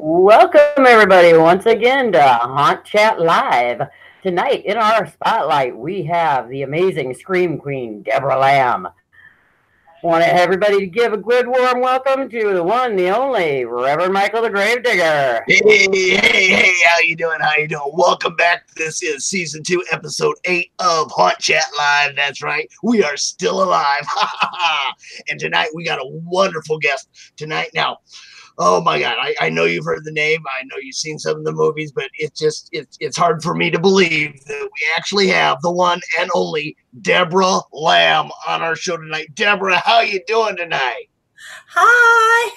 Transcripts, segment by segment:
Welcome, everybody, once again to Haunt Chat Live. Tonight, in our spotlight, we have the amazing Scream Queen, Debra Lamb. Want everybody to give a good warm welcome to the one, the only, Reverend Michael the Gravedigger. Hey, how you doing? How you doing? Welcome back. This is Season 2, Episode 8 of Haunt Chat Live. That's right. We are still alive. And tonight, we got a wonderful guest tonight. Now, oh my God, I know you've heard the name. I know you've seen some of the movies, but it's hard for me to believe that we actually have the one and only Debra Lamb on our show tonight. Debra, how you doing tonight? Hi.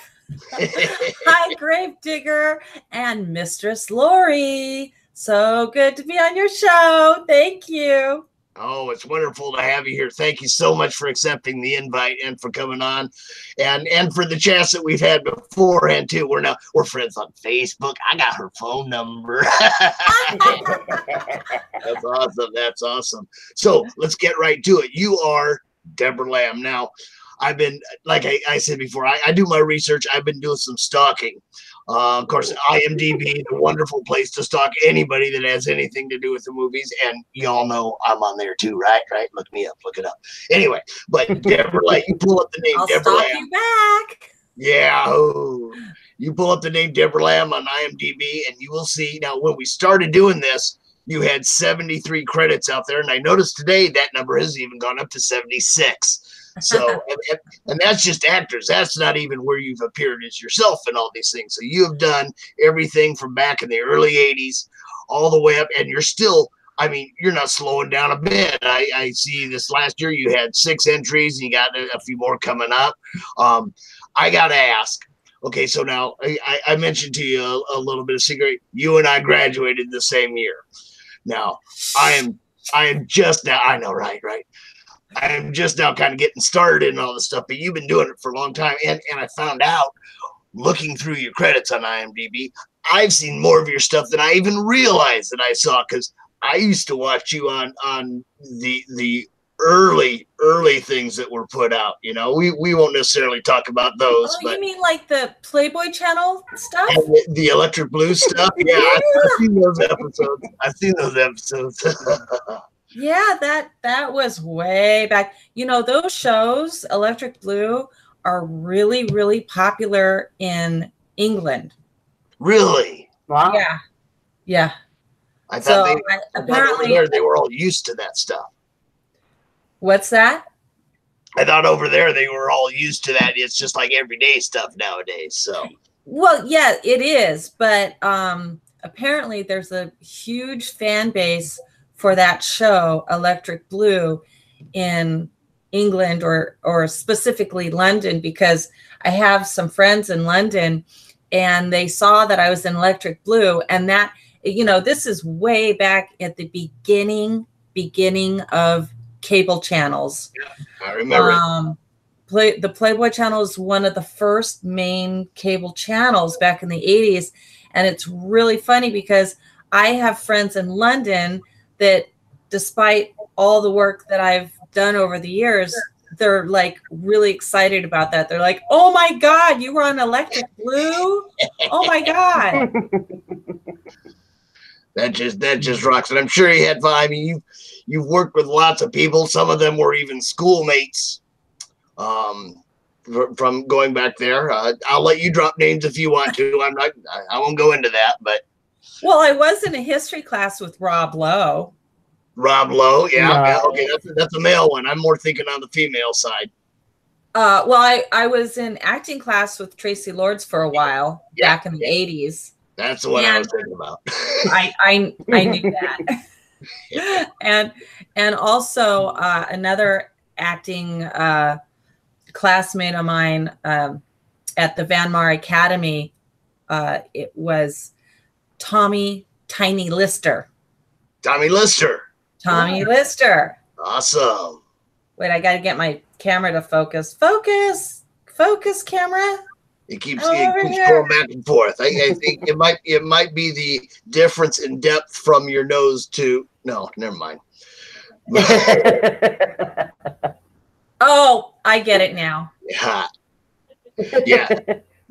Hi, Gravedigger and Mistress Lori. So good to be on your show. Thank you. Oh, it's wonderful to have you here. Thank you so much for accepting the invite and for coming on, and for the chats that we've had beforehand too. We're friends on Facebook. I got her phone number. That's awesome. That's awesome. So let's get right to it. You are Debra Lamb. Now, I've been, like I said before, I do my research. I've been doing some stalking. Of course, IMDb, the wonderful place to stalk anybody that has anything to do with the movies. And you all know I'm on there too, right? Look me up, look it up. Anyway, but Debra, you pull up the name I'll Debra stalk Lamb. you back. Yeah. Oh, you pull up the name Debra Lamb on IMDb and you will see. Now, when we started doing this, you had 73 credits out there. And I noticed today that number has even gone up to 76. So, and that's just actors. That's not even where you've appeared as yourself and all these things. So you have done everything from back in the early 80s all the way up. And you're still, I mean, you're not slowing down a bit. I see this last year you had 6 entries and you got a few more coming up. I got to ask. Okay, so now I mentioned to you a little bit of secret. You and I graduated the same year. Now, I am just now, I know, right. I am just now kind of getting started and all this stuff, but you've been doing it for a long time. And I found out, looking through your credits on IMDb, I've seen more of your stuff than I even realized that I saw, because I used to watch you on the early things that were put out. You know, we won't necessarily talk about those. Oh, but you mean like the Playboy Channel stuff? the Electric Blue stuff? Yeah, I've seen those episodes. Yeah, that was way back. You know, those shows, Electric Blue, are really, really popular in England. Really? Wow. Yeah. I thought apparently over there they were all used to that stuff. What's that? I thought over there they were all used to that. It's just like everyday stuff nowadays. So, well, yeah, it is. But apparently there's a huge fan base for that show, Electric Blue, in England or specifically London, because I have some friends in London and they saw that I was in Electric Blue, and that, you know, this is way back at the beginning of cable channels. Yeah, I remember the Playboy Channel is one of the first main cable channels back in the 80s. And it's really funny because I have friends in London that, despite all the work that I've done over the years, they're like really excited about that. They're like, "Oh my God, you were on Electric Blue? Oh my God." That just rocks. And I'm sure you had fun. I mean, you've worked with lots of people. Some of them were even schoolmates from going back there. I'll let you drop names if you want to. I won't go into that, but. Well, I was in a history class with Rob Lowe. Rob Lowe, yeah. Okay, that's a male one. I'm more thinking on the female side. Well, I was in acting class with Tracy Lords for a while back in the 80s. That's the one I was thinking about. I knew that. and also another acting classmate of mine at the Van Mar Academy, it was Tommy Tiny Lister. Tommy Lister. Awesome. Wait, I got to get my camera to focus. Focus, camera. It keeps going back and forth. I think it might be the difference in depth from your nose to. No, never mind. Oh, I get it now. Yeah.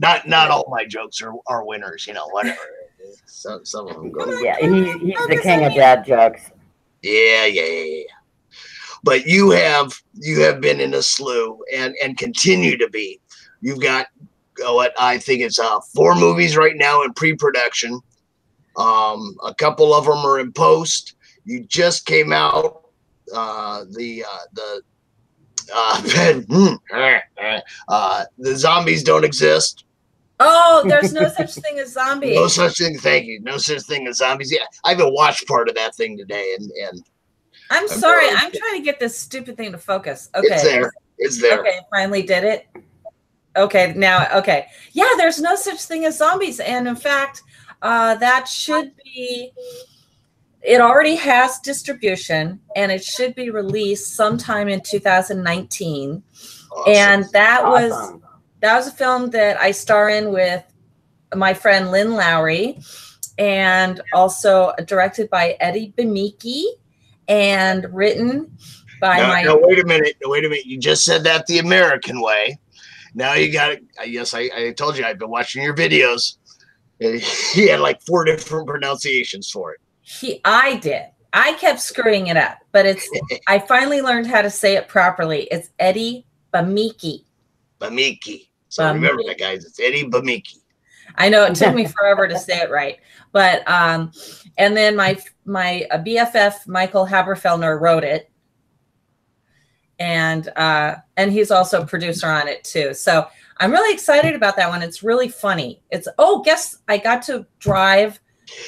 Not all my jokes are winners, you know, whatever. Some of them go. Yeah, he's the king of dad jokes. Yeah. But you have been in a slew and continue to be. You've got what I think it's 4 movies right now in pre-production. A couple of them are in post. You just came out the Zombies Don't Exist. Oh, there's no such thing as zombies. No such thing. Thank you. No such thing as zombies. Yeah, I even watched part of that thing today, and I'm sorry. I'm trying to get this stupid thing to focus. Okay. It's there. It's there. Okay, finally did it. Okay, now, okay. Yeah, there's no such thing as zombies. And in fact, that should be, it already has distribution and it should be released sometime in 2019. Awesome. And that was a film that I star in with my friend Lynn Lowry, and also directed by Eddie Bemeke and written by No, wait a minute. You just said that the American way. Now you got it. Yes, I told you I've been watching your videos. He had like 4 different pronunciations for it. I did. I kept screwing it up, but it's. I finally learned how to say it properly. It's Eddie Bemeke. Bemeke. So remember that, guys. It's Eddie Bemeke. I know it took me forever to say it right, but and then my BFF Michael Haberfellner wrote it. And he's also a producer on it too. So I'm really excited about that one. It's really funny. It's guess I got to drive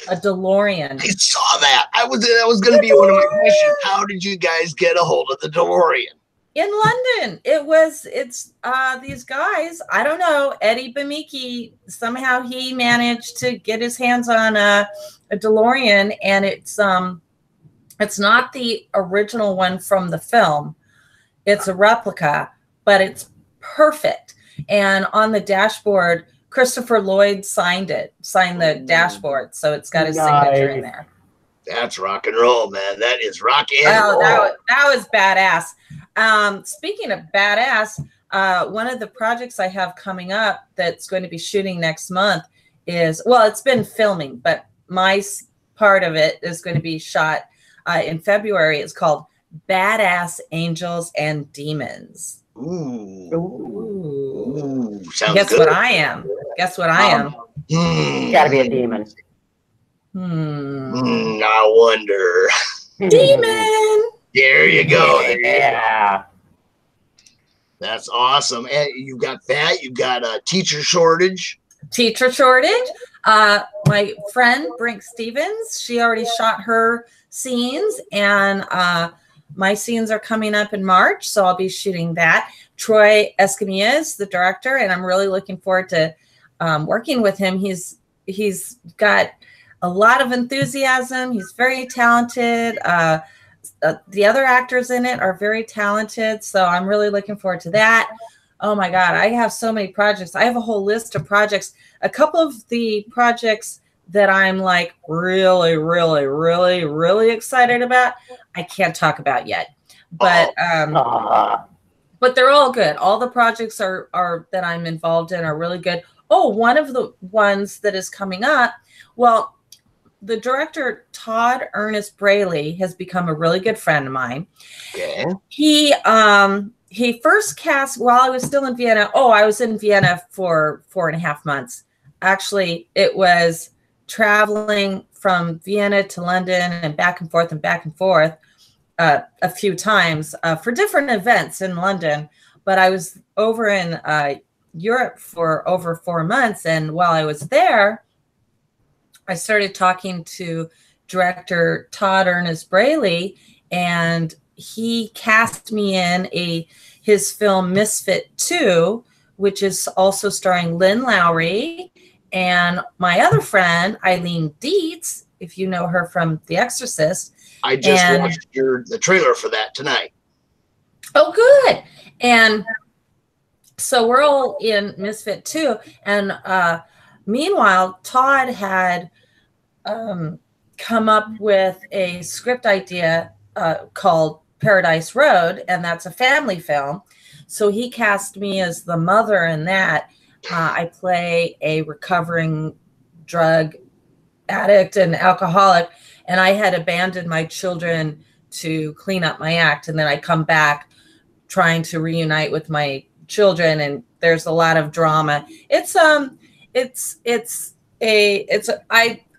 a DeLorean. I saw that. That was going to be one of my questions. How did you guys get a hold of the DeLorean? In London. It's these guys. I don't know. Eddie Bemeke, somehow he managed to get his hands on a DeLorean, and it's not the original one from the film. It's a replica, but it's perfect. And on the dashboard, Christopher Lloyd signed the dashboard. So it's got his signature in there. That's rock and roll, man. That is rock and roll. That was badass. Speaking of badass, one of the projects I have coming up that's going to be shooting next month is, well, it's been filming, but my part of it is going to be shot in February. It's called Badass Angels and Demons. Ooh. Guess good. What I am? Guess what I am? Gotta be a demon. I wonder. Demon. There you go. Yeah. That's awesome. And you got that. You got a teacher shortage. My friend Brink Stevens, she already shot her scenes, and my scenes are coming up in March, so I'll be shooting that. Troy Escamilla is the director, and I'm really looking forward to working with him. He's got a lot of enthusiasm. He's very talented. The other actors in it are very talented, so I'm really looking forward to that. Oh my God, I have so many projects. I have a whole list of projects. A couple of the projects that I'm like really, really, really, really excited about, I can't talk about yet. But but they're all good. All the projects are that I'm involved in are really good. Oh, one of the ones that is coming up, well, the director Todd Ernest Braley has become a really good friend of mine. Okay. He first cast while I was still in Vienna. Oh, I was in Vienna for 4.5 months. Actually, it was traveling from Vienna to London and back and forth a few times for different events in London. But I was over in Europe for over 4 months. And while I was there, I started talking to director Todd Ernest Braley, and he cast me in his film Misfit 2, which is also starring Lynn Lowry and my other friend, Eileen Dietz, if you know her from The Exorcist. I just watched the trailer for that tonight. Oh, good. And so we're all in Misfit 2. And meanwhile, Todd had come up with a script idea called Paradise Road, and that's a family film. So he cast me as the mother in that. I play a recovering drug addict and alcoholic, and I had abandoned my children to clean up my act, and then I come back trying to reunite with my children, and there's a lot of drama. I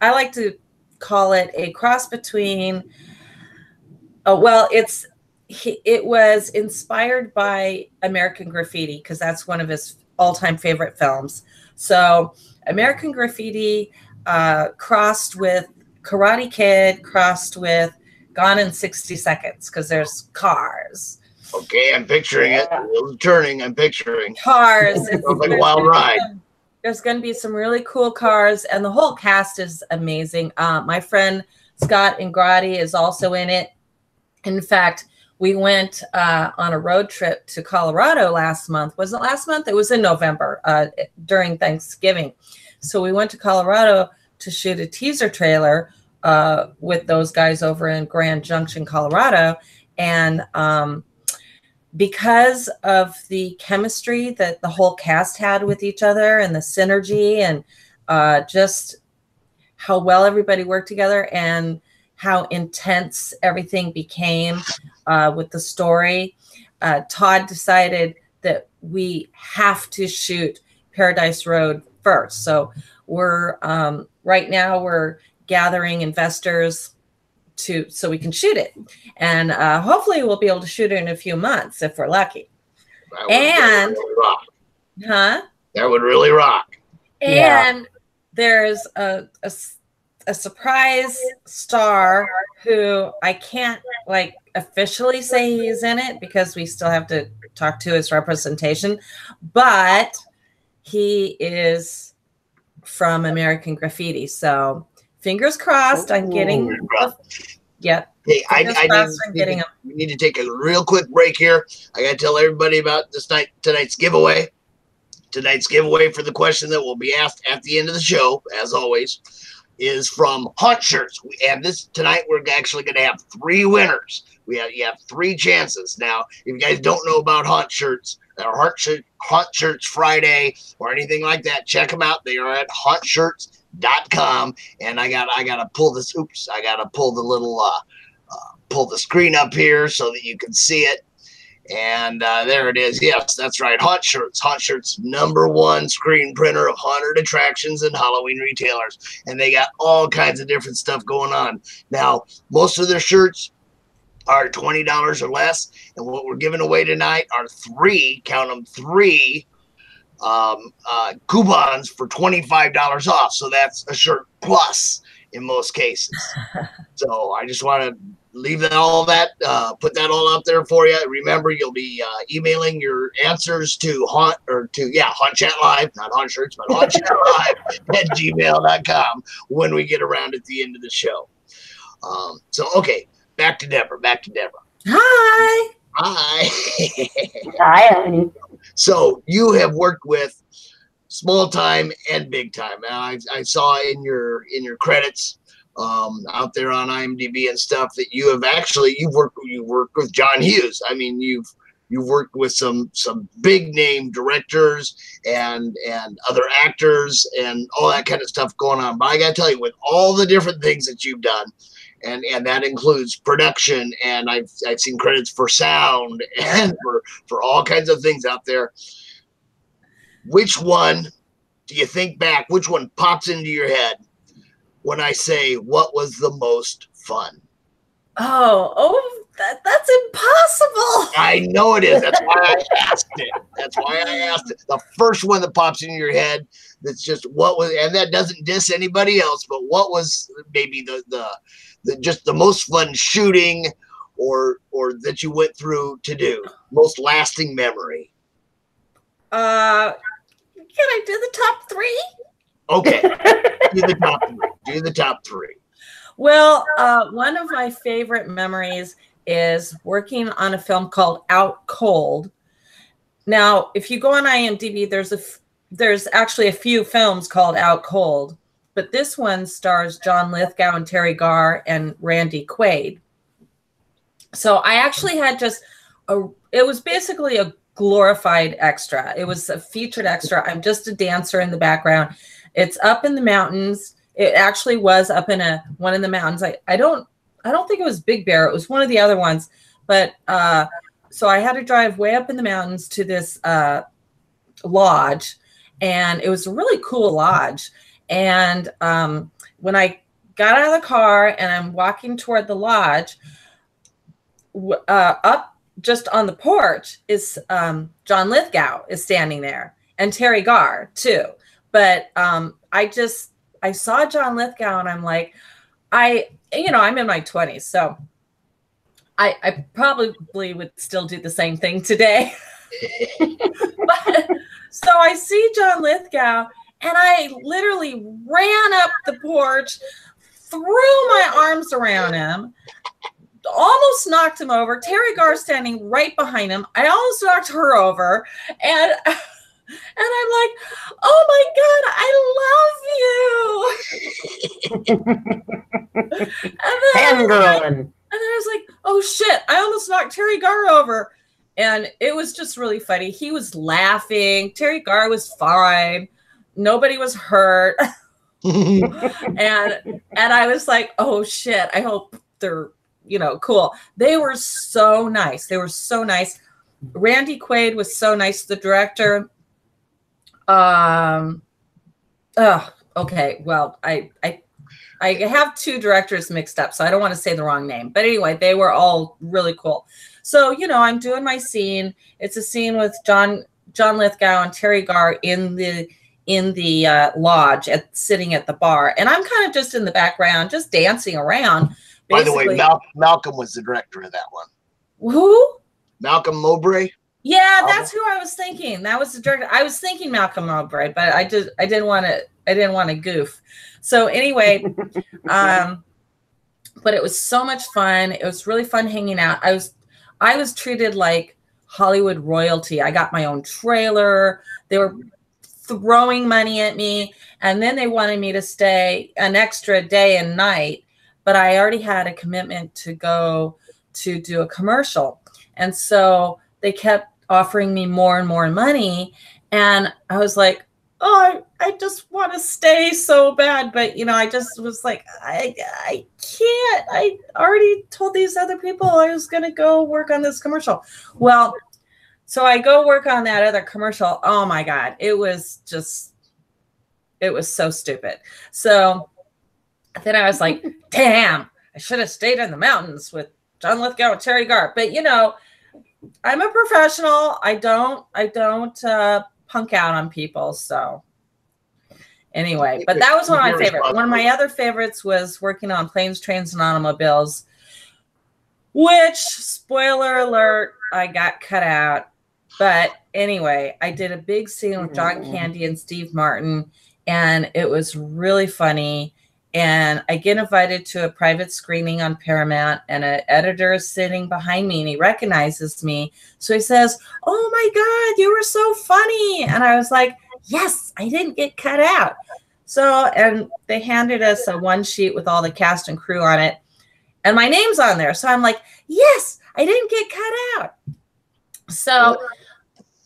like to call it a cross between it was inspired by American Graffiti, because that's one of his all-time favorite films. So American Graffiti crossed with Karate Kid, crossed with Gone in 60 Seconds, because there's cars. Okay, I'm picturing it. Turning, I'm picturing cars. It's like a wild ride. There's going to be some really cool cars, and the whole cast is amazing. My friend Scott Ingrati is also in it. In fact, we went on a road trip to Colorado last month. Was it last month? It was in November during Thanksgiving. So we went to Colorado to shoot a teaser trailer with those guys over in Grand Junction, Colorado. And because of the chemistry that the whole cast had with each other and the synergy and just how well everybody worked together and how intense everything became with the story, Todd decided that we have to shoot Paradise Road first. So we're right now we're gathering investors so we can shoot it, and hopefully we'll be able to shoot it in a few months if we're lucky. That would really rock. Huh? That would really rock. And there's a surprise star who I can't officially say he's in it because we still have to talk to his representation, but he is from American Graffiti. So fingers crossed. I'm getting yep. Hey, we need to take a real quick break here. I got to tell everybody about tonight's giveaway. Tonight's giveaway for the question that will be asked at the end of the show, as always, is from Haunt Shirts. We have this tonight. We're actually going to have 3 winners. You have 3 chances. Now, if you guys don't know about Haunt Shirts or Haunt Shirts Friday or anything like that, check them out. They are at hauntshirts.com. And I gotta pull this. Oops, I gotta pull the little pull the screen up here so that you can see it. And there it is. Yes, that's right. Haunt Shirts. Haunt Shirts, #1 screen printer of haunted attractions and Halloween retailers. And they got all kinds of different stuff going on. Now, most of their shirts are $20 or less. And what we're giving away tonight are 3, count them, 3 coupons for $25 off. So that's a shirt plus in most cases. So I just want to leave all that, put that all out there for you. Remember, you'll be emailing your answers to Haunt Chat Live, not Haunt Shirts, but Haunt Chat Live at gmail.com when we get around at the end of the show. Okay, back to Debra. Hi. Hi, honey. So you have worked with small time and big time. I saw in your credits out there on IMDb and stuff that you worked with John Hughes. I mean, you've worked with some big name directors and other actors and all that kind of stuff going on. But I got to tell you, with all the different things that you've done, and that includes production, and I've seen credits for sound and for all kinds of things out there. Which one do you think back? Which one pops into your head when I say what was the most fun? That's impossible. I know it is. That's why I asked it. The first one that pops into your head, that's just what was, and that doesn't diss anybody else, but what was maybe the just the most fun shooting or that you went through to do, most lasting memory? Can I do the top 3? Okay. Do the top three. Well, one of my favorite memories is working on a film called Out Cold. Now, if you go on IMDb, there's actually a few films called Out Cold, but this one stars John Lithgow and Terry Garr and Randy Quaid. So I actually had it was basically a glorified extra. It was a featured extra. I'm just a dancer in the background. It's up in the mountains. It actually was up in one of the mountains. I don't think it was Big Bear. It was one of the other ones. But so I had to drive way up in the mountains to this lodge, and it was a really cool lodge. And when I got out of the car and I'm walking toward the lodge, up just on the porch is John Lithgow is standing there, and Terry Garr too. But I saw John Lithgow, and I'm like, I'm in my 20s, so I probably would still do the same thing today. But, so I see John Lithgow, and I literally ran up the porch, threw my arms around him, almost knocked him over. Terry Garr standing right behind him. I almost knocked her over, and I'm like, oh my God, I love you. And then I was like, oh shit, I almost knocked Terry Garr over. And it was just really funny. He was laughing. Terry Garr was fine. Nobody was hurt. and I was like, oh shit, I hope they're, cool. They were so nice. They were so nice. Randy Quaid was so nice, the director. Okay. Well, I have two directors mixed up, so I don't want to say the wrong name. But anyway, they were all really cool. So, I'm doing my scene. It's a scene with John Lithgow and Terry Garr in the lodge, sitting at the bar, and I'm kind of just in the background, just dancing around. Basically. By the way, Malcolm was the director of that one. Who? Malcolm Mowbray. Yeah, that's who I was thinking. That was the director. I was thinking Malcolm Mowbray, but I didn't want to goof. So anyway, but it was so much fun. It was really fun hanging out. I was treated like Hollywood royalty. I got my own trailer. They were throwing money at me, and then they wanted me to stay an extra day and night, but I already had a commitment to go to do a commercial. And so they kept offering me more and more money. And I was like, oh, I just want to stay so bad. But, I just was like, I can't. I already told these other people I was going to go work on this commercial. Well, so I go work on that other commercial. Oh, my God. It was so stupid. So then I was like, damn, I should have stayed in the mountains with John Lithgow and Terry Garr. But, I'm a professional. I don't punk out on people. So anyway, but that was one of my favorites. One of my other favorites was working on Planes, Trains, and Automobiles, which, spoiler alert, I got cut out. But anyway, I did a big scene with John Candy and Steve Martin, and it was really funny. And I get invited to a private screening on Paramount, and an editor is sitting behind me, and he recognizes me. So he says, oh my God, you were so funny. And I was like, yes, I didn't get cut out. So, and they handed us a one sheet with all the cast and crew on it, and my name's on there. So I'm like, yes, I didn't get cut out. So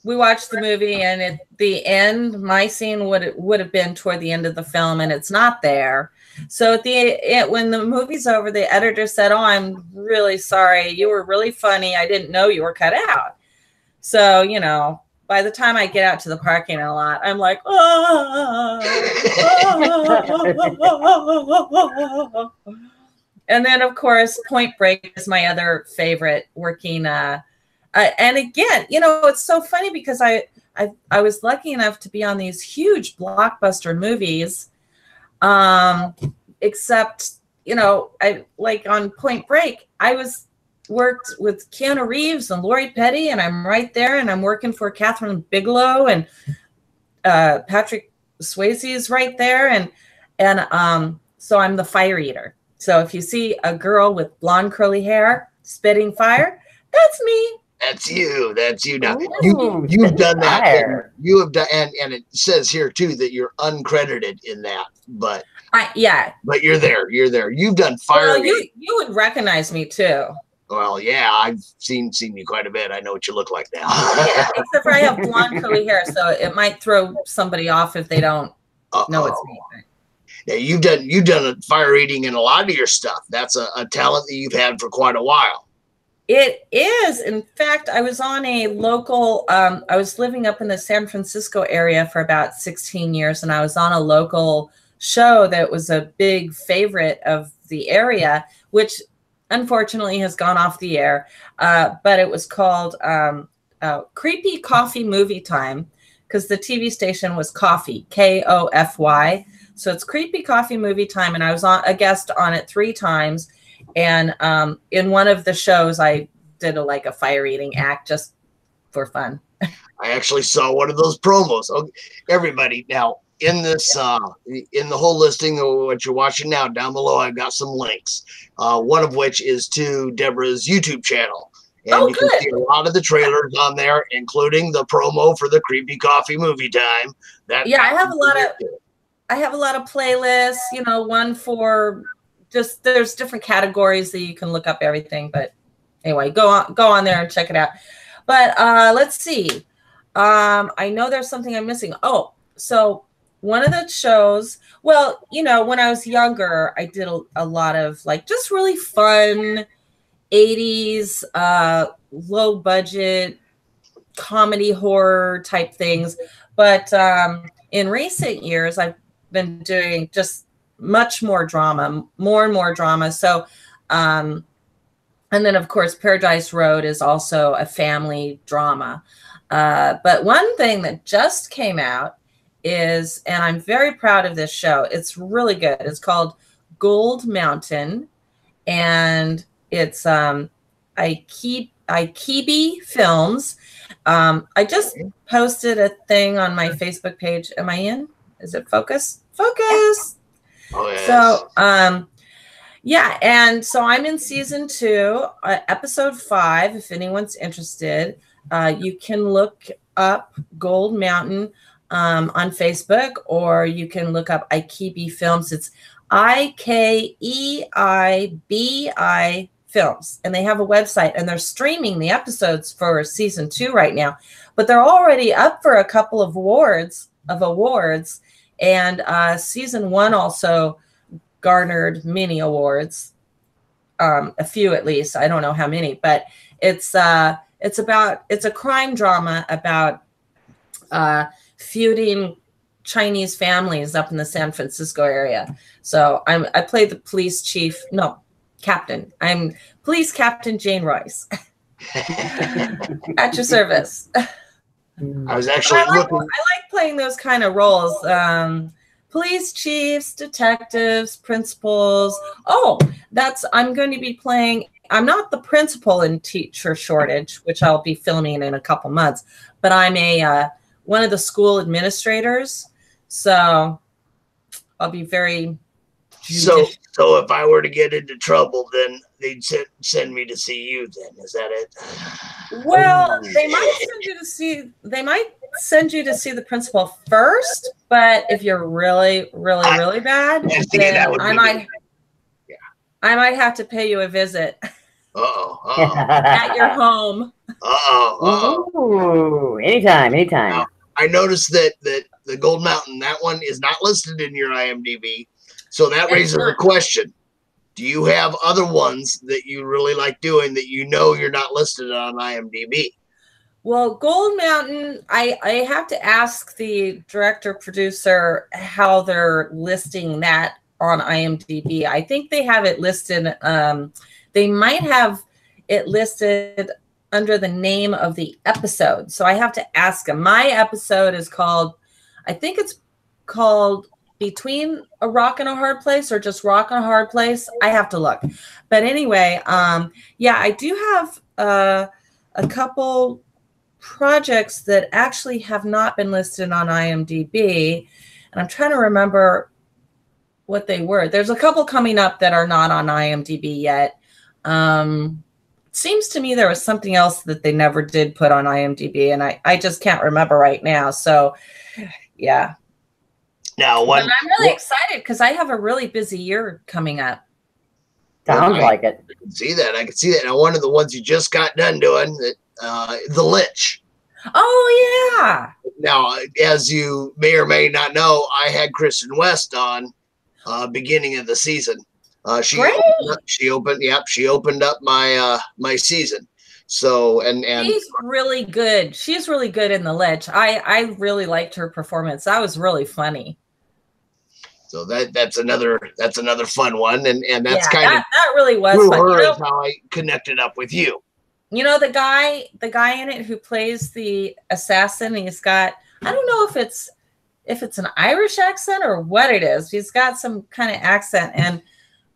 we watched the movie, and at the end, my scene would have been toward the end of the film, and it's not there. So when the movie's over, the editor said, oh, I'm really sorry. You were really funny. I didn't know you were cut out. So, by the time I get out to the parking lot, I'm like, oh. And then, of course, Point Break is my other favorite working. And again, it's so funny because I was lucky enough to be on these huge blockbuster movies. Except, I like on Point Break, I worked with Keanu Reeves and Lori Petty, and I'm right there, and I'm working for Catherine Bigelow, and Patrick Swayze is right there, and so I'm the fire eater. So if you see a girl with blonde curly hair spitting fire, that's me. That's you. That's you. Now you've done that. You have done, and it says here too that you're uncredited in that, but yeah. But you're there. You're there. You've done fire. Well, you would recognize me too. Well, yeah, I've seen you quite a bit. I know what you look like now. Yeah, except for I have blonde curly hair, so it might throw somebody off if they don't know it's me. Yeah, you've done a fire eating in a lot of your stuff. That's a talent that you've had for quite a while. It is. In fact, I was on a local, I was living up in the San Francisco area for about 16 years, and I was on a local show that was a big favorite of the area, which unfortunately has gone off the air. But it was called Creepy Coffee Movie Time, because the TV station was Coffee, Kofy. So it's Creepy Coffee Movie Time, and I was a guest on it 3 times. And in one of the shows, I did a fire eating act just for fun. I actually saw one of those promos. Okay, everybody, now in this, in the whole listing of what you're watching now, down below, I've got some links. One of which is to Debra's YouTube channel. And you can see a lot of the trailers on there, including the promo for the Creepy Coffee Movie Time. I have a lot of playlists, one for just, there's different categories that you can look up everything. But anyway, go on there and check it out. But let's see. I know there's something I'm missing. Oh, so one of the shows, well, when I was younger, I did a lot of just really fun 80s, low budget comedy horror type things. But in recent years, I've been doing just much more drama, more and more drama. So, and then of course, Paradise Road is also a family drama. But one thing that just came out is, and I'm very proud of this show, it's really good. It's called Gold Mountain, and it's Ikibi Films. I just posted a thing on my Facebook page. Am I in? Is it focus? Focus. Oh, yes. So, yeah, and so I'm in season 2, episode 5. If anyone's interested, you can look up Gold Mountain on Facebook, or you can look up Ikibi Films. It's IKEIBI Films, and they have a website, and they're streaming the episodes for season 2 right now. But they're already up for a couple of awards, and season 1 also garnered many awards, a few at least. I don't know how many, but it's a crime drama about feuding Chinese families up in the San Francisco area. So I play the captain. I'm Police Captain Jane Royce. At your service. I was actually looking. I like playing those kind of roles. Police chiefs, detectives, principals. Oh, I'm going to be playing. I'm not the principal in Teacher Shortage, which I'll be filming in a couple months, but I'm one of the school administrators. So I'll be very judicious. So if I were to get into trouble, then they'd send me to see you. Then is that it? Well, they might send you to see the principal first. But if you're really, really, really bad, then I might have to pay you a visit. At your home. Ooh, anytime. Now, I noticed that the Gold Mountain, that one is not listed in your IMDb. So that raises a question. Do you have other ones that you really like doing that you're not listed on IMDb? Well, Gold Mountain, I have to ask the director-producer how they're listing that on IMDb. I think they have it listed. They might have it listed under the name of the episode. So I have to ask them. My episode is called, I think it's called Between a Rock and a Hard Place, or just Rock and a Hard Place. I have to look. But anyway, yeah, I do have a couple projects that actually have not been listed on IMDb. And I'm trying to remember what they were. There's a couple coming up that are not on IMDb yet. Seems to me there was something else that they never did put on IMDb, and I just can't remember right now. So, yeah. Now, but I'm really excited because I have a really busy year coming up. Sounds like it. I can see that. I can see that. Now, one of the ones you just got done doing, the Lich. Oh yeah. Now, as you may or may not know, I had Kristen West on beginning of the season. She opened up my season. So and she's really good. She's really good in the Lich. I really liked her performance. That was really funny. So that's another fun one, and that's that really was through fun. her is how I connected up with you. You know, the guy in it who plays the assassin, he's got, I don't know if it's an Irish accent or what it is. He's got some kind of accent, and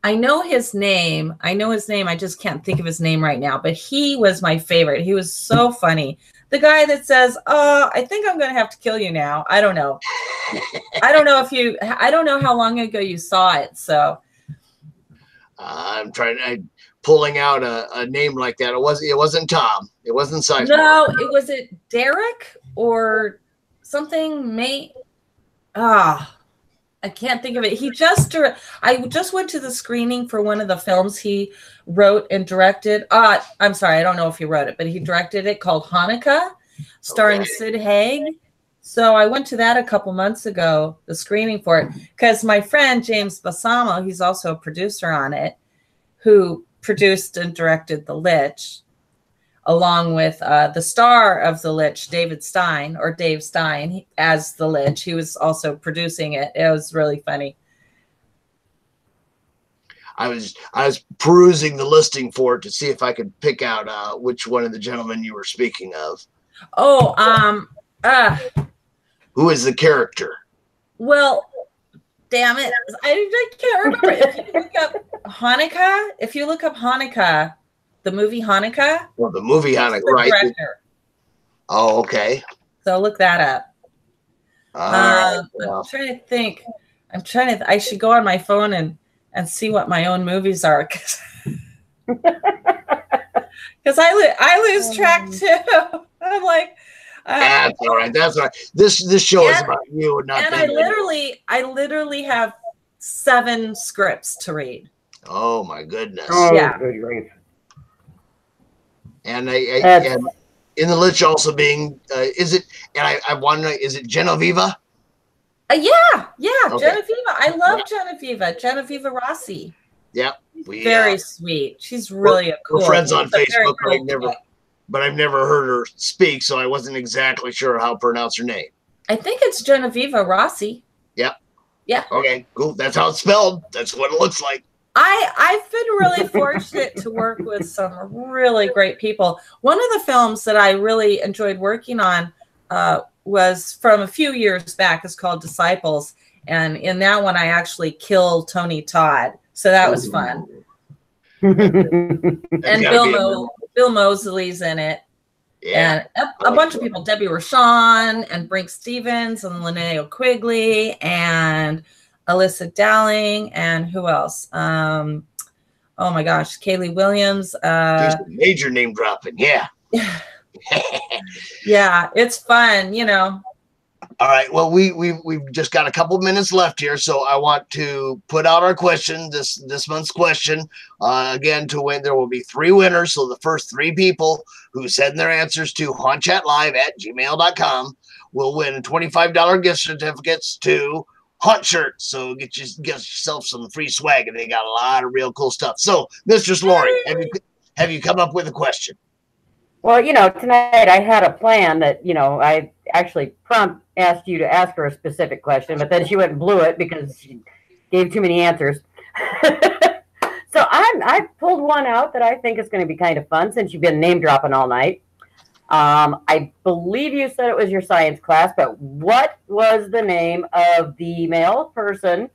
I know his name. I just can't think of his name right now, but he was my favorite. He was so funny. The guy that says, "Oh, I think I'm going to have to kill you now." I don't know. I don't know how long ago you saw it. So I'm pulling out a name like that. It wasn't Tom. It wasn't Sizemore. No, was it Derek or something? I can't think of it. I just went to the screening for one of the films he wrote and directed. I'm sorry, I don't know if he wrote it, but he directed it, called Hanukkah, starring Sid Haig. So I went to that a couple months ago, the screening for it, because my friend James Balsamo, he's also a producer on it, who produced and directed The Lich, along with the star of The Lich, Dave Stein, as The Lich. He was also producing it. It was really funny. I was perusing the listing for it to see if I could pick out which one of the gentlemen you were speaking of. Who is the character? Well, damn it, I can't remember. If you look up Hanukkah, the movie Hanukkah. Well, the movie Hanukkah, right? Director. Oh, okay. So look that up. I'm trying to think. I should go on my phone and see what my own movies are, because I lose track too. I'm like, that's all right. That's all right. This show is about you and not. And I literally have 7 scripts to read. Oh my goodness. Oh, yeah. Good grief. And and in the Lich also being is it? And I want to know, is it Genoveva? Yeah, okay. Genoveva. I love Genoveva Rossi. Yeah, very sweet. She's really we're friends on Facebook, but I've never heard her speak, so I wasn't exactly sure how to pronounce her name. I think it's Genoveva Rossi. Yep. Yeah. Okay, cool. That's how it's spelled. That's what it looks like. I've been really fortunate to work with some really great people. One of the films that I really enjoyed working on was from a few years back. It's called Disciples. And in that one, I actually killed Tony Todd. So that was fun. And Bill Moseley's in it. Yeah. And a bunch of people, Debbie Rochon and Brink Stevens and Linnea Quigley and Alyssa Dowling, and who else? Oh my gosh, Kaylee Williams. Major name dropping, yeah. Yeah, it's fun, you know. All right. Well, we've just got a couple minutes left here, so I want to put out our question, this month's question. Again, to win, there will be 3 winners. So the first 3 people who send their answers to hauntchatlive@gmail.com will win $25 gift certificates to Haunt Shirts. So get yourself some free swag, and they got a lot of real cool stuff. So, Mistress Lori, have you come up with a question? Well, tonight I had a plan that, I actually asked you to ask her a specific question, but then she went and blew it because she gave too many answers. So I pulled one out that I think is going to be kind of fun since you've been name dropping all night. I believe you said it was your science class, but what was the name of the male person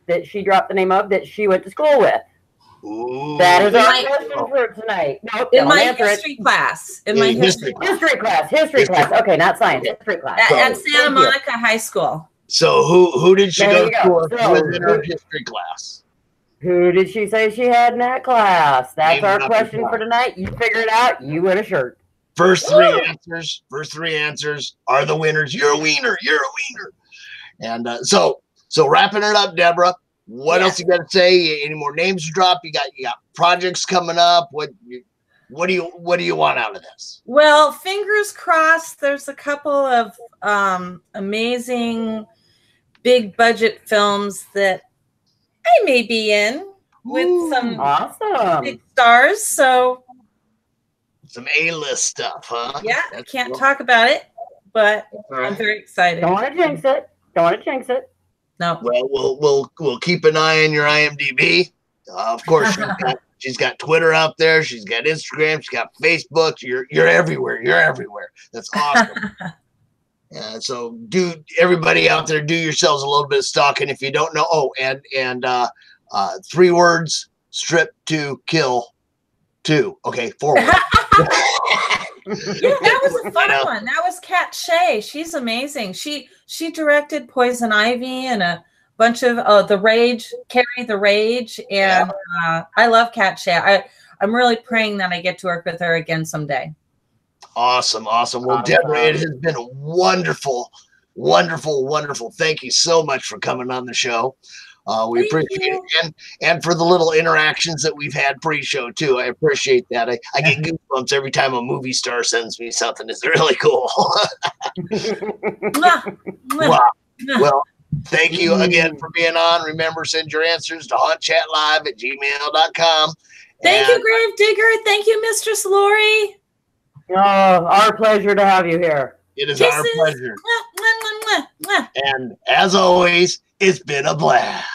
that she dropped the name of that she went to school with? Ooh. That is our question for tonight. Nope, in my history class. In my history class. Okay, not science. History class. At Santa Monica High School. So who did she go to school with in her history class? Who did she say she had in that class? That's our question for tonight. You figure it out. You win a shirt. First 3 answers are the winners. You're a wiener. And so wrapping it up, Deborah. What else you got to say? Any more names to drop? You got projects coming up. What do you want out of this? Well, fingers crossed. There's a couple of amazing big budget films that I may be in with some awesome big stars. So some A-list stuff, huh? Yeah, I can't talk about it, but I'm very excited. Don't want to jinx it. Don't want to jinx it. No. Well, we'll keep an eye on your IMDb. Of course, she's got Twitter out there. She's got Instagram. She's got Facebook. You're everywhere. You're everywhere. That's awesome. So everybody out there, do yourselves a little bit of stalking if you don't know. Oh, and 3 words: strip to kill 2. Okay, 4 words. Yeah, that was a fun one. That was Kat Shea. She's amazing. She directed Poison Ivy and a bunch of The Rage, Carrie the Rage, and I love Kat Shea. I'm really praying that I get to work with her again someday. Awesome. Well, Debra, it has been a wonderful. Thank you so much for coming on the show. We appreciate it. And for the little interactions that we've had pre-show too. I appreciate that. I get goosebumps every time a movie star sends me something. It's really cool. Well, thank you again for being on. Remember, send your answers to hauntchatlive@gmail.com. Thank you, Grave Digger. Thank you, Mistress Lori. Oh, our pleasure to have you here. It is our pleasure. And as always, it's been a blast.